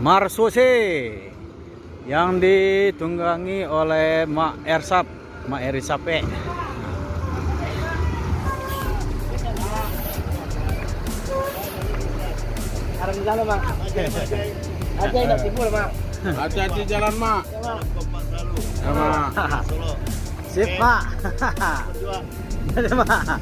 Marsose yang ditunggangi oleh Mak Ersap, Mak Erisape. Arah di jalan, Mak. Aja tidak timbul, Mak. Hati-hati jalan, Mak. Ya, Mak. Sip, Mak. Ada, Mak.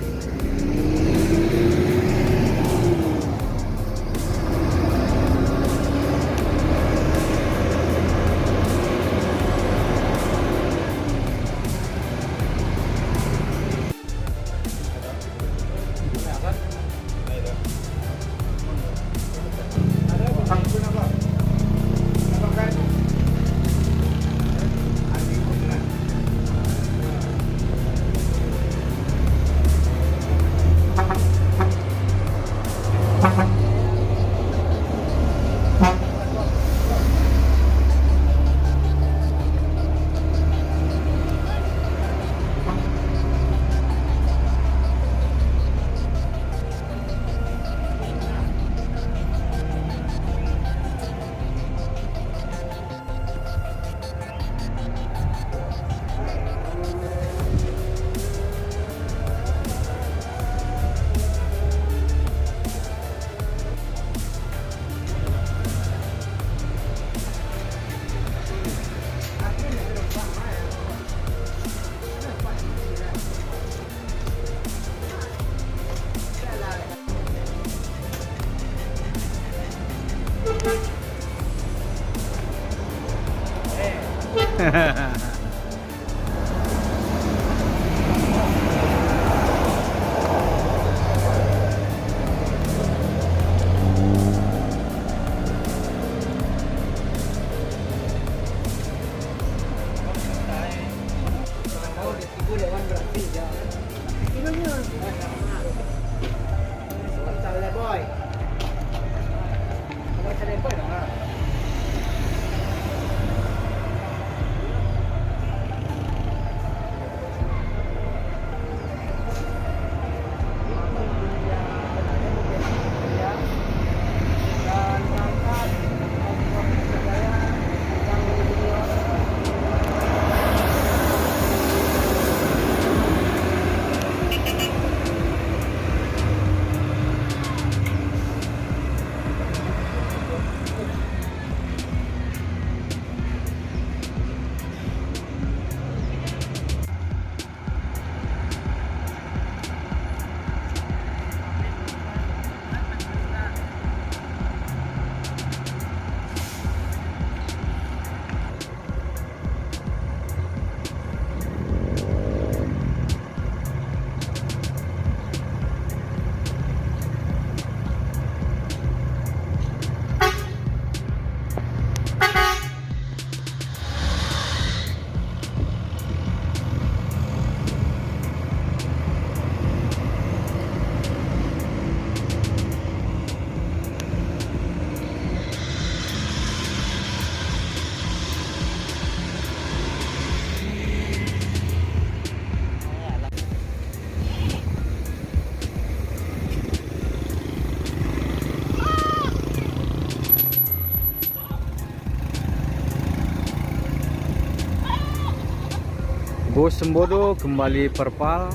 Bus Sembodo kembali perpal.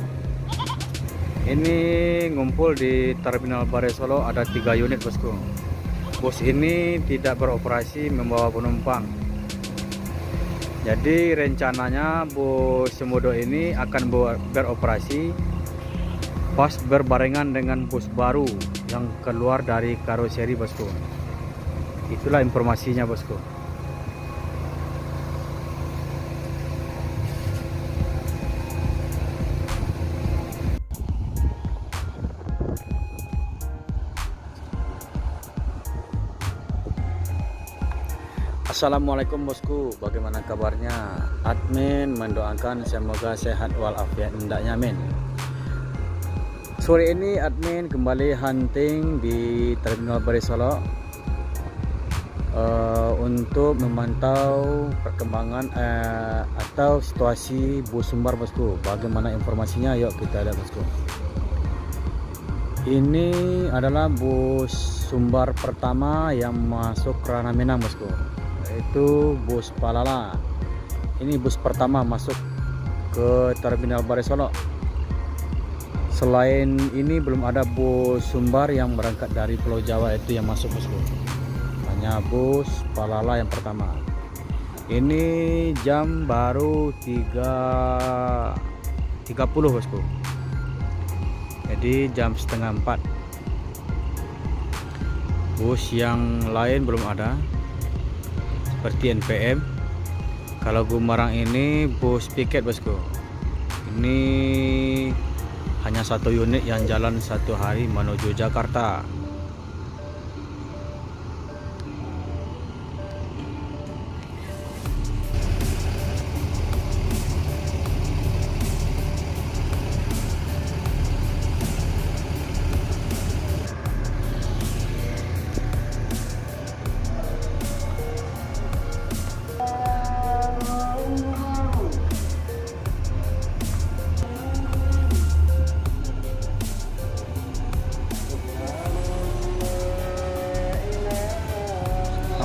Ini ngumpul di Terminal Bare Solo, ada 3 unit, bosku. Bus ini tidak beroperasi membawa penumpang. Jadi rencananya bus Sembodo ini akan beroperasi pas berbarengan dengan bus baru yang keluar dari karoseri, bosku. Itulah informasinya, bosku. Assalamualaikum, bosku, bagaimana kabarnya? Admin mendoakan semoga sehat walafiat hendaknya, amin. Sore ini admin kembali hunting di Terminal Bare Solo untuk memantau perkembangan atau situasi bus Sumbar, bosku. Bagaimana informasinya? Yuk kita lihat, bosku. Ini adalah bus Sumbar pertama yang masuk Ranah Minang, bosku. Yaitu bus Palala. Ini bus pertama masuk ke Terminal Barai Solok. Selain ini belum ada bus Sumbar yang berangkat dari Pulau Jawa itu yang masuk, bosku. Hanya bus Palala yang pertama. Ini jam baru 3.30, bosku. Jadi jam setengah 4. Bus yang lain belum ada, seperti NPM. Kalau Gumarang ini bus piket, bosku. Ini hanya satu unit yang jalan satu hari menuju Jakarta.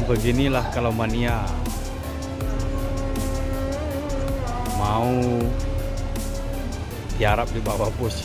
Beginilah kalau mania mau tiarap di bawah bus.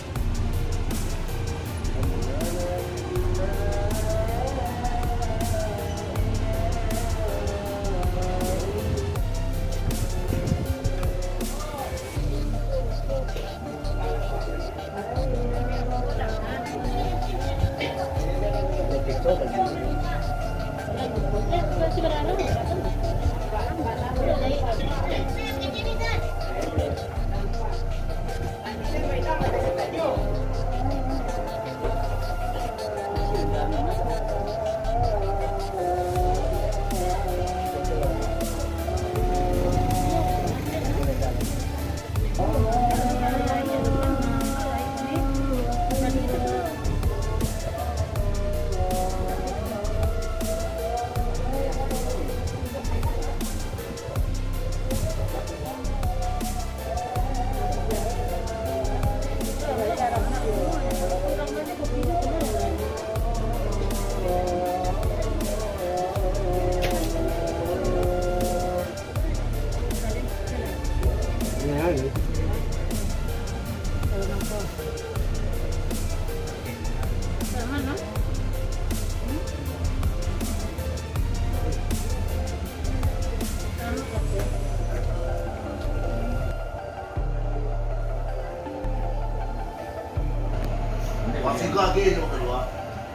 Masih lagi yang kedua,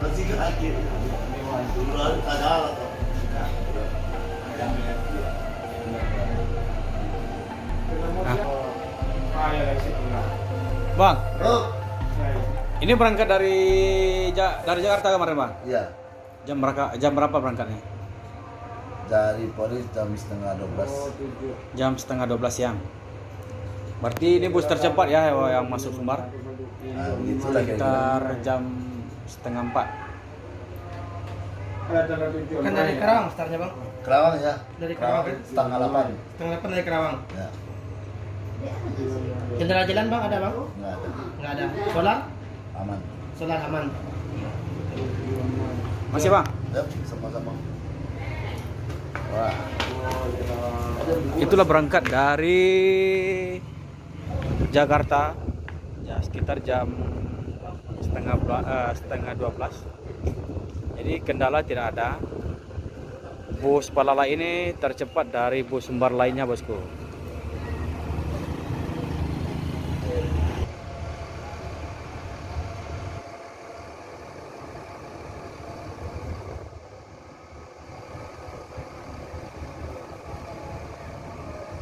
masih lagi. Dulu ada lah. Bang, Oh, ini berangkat dari Jakarta kemarin, Bang. iya. Jam berapa berangkatnya? Dari Polri jam setengah 12. Jam setengah 12 siang. Berarti ini bus tercepat ya yang masuk Sumbar. Nah, begitulah kayak Sekitar jam setengah 4. Kan dari Karawang startnya bang. Kerawang ya. Dari Kerawang. Setengah 8. Setengah 8 dari Karawang. Ya, Jendela jalan bang ada bang? nggak ada. Nggak ada. Solar? Aman. Solar aman. Masih, Bang? Yap, sama-sama. Wah. Itulah berangkat dari Jakarta ya sekitar jam setengah 12. Jadi kendala tidak ada. Bus Palala ini tercepat dari bus Sumbar lainnya, bosku.